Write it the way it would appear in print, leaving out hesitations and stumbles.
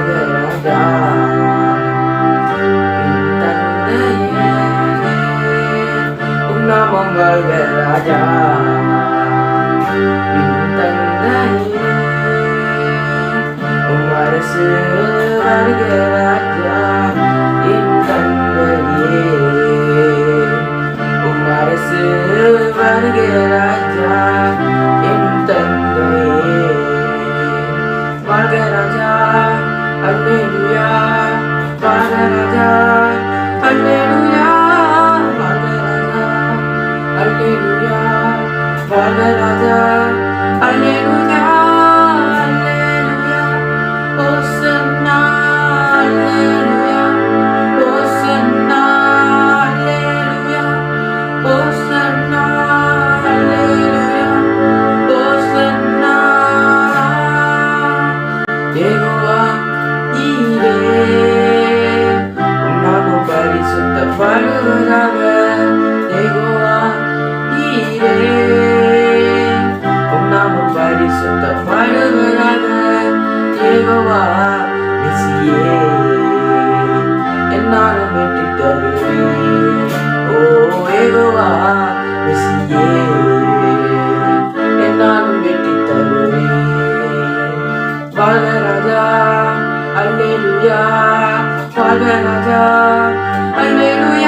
வாழ்க ராஜா என் தந்தையே உம் நாமம் வாழ்க ராஜா என் தந்தையே உம் அரசு வாழ்க ராஜா என் தந்தையே உம் அரசு வாழ்க ராஜா என் தந்தையே வாழ்க ராஜா அல்லேலூயா வாழ்க ராஜா அல்லேலூயா வாழ்க ராஜா அல்லேலூயா வாழ்க ராஜா அல்லேலூயா அல்லேலூயா ஹோசன்னா அல்லேலூயா ஹோசன்னா அல்லேலூயா ஹோசன்னா அல்லேலூயா ஹோசன்னா யெகோவா நீரே உம் நாமம் பரிசுத்தப்படுவதாக யெகோவா நீரே உம் நாமம் பரிசுத்தப்படுவதாக யெகோவா மெசியே என்னாலும் வெற்றி தருவேன் ஓ யெகோவா மெசியே என்னாலும் வெற்றி தருவேன் வாழ்க ராஜா அல்லேலூயா வாழ்க ராஜா அல்லேலூயா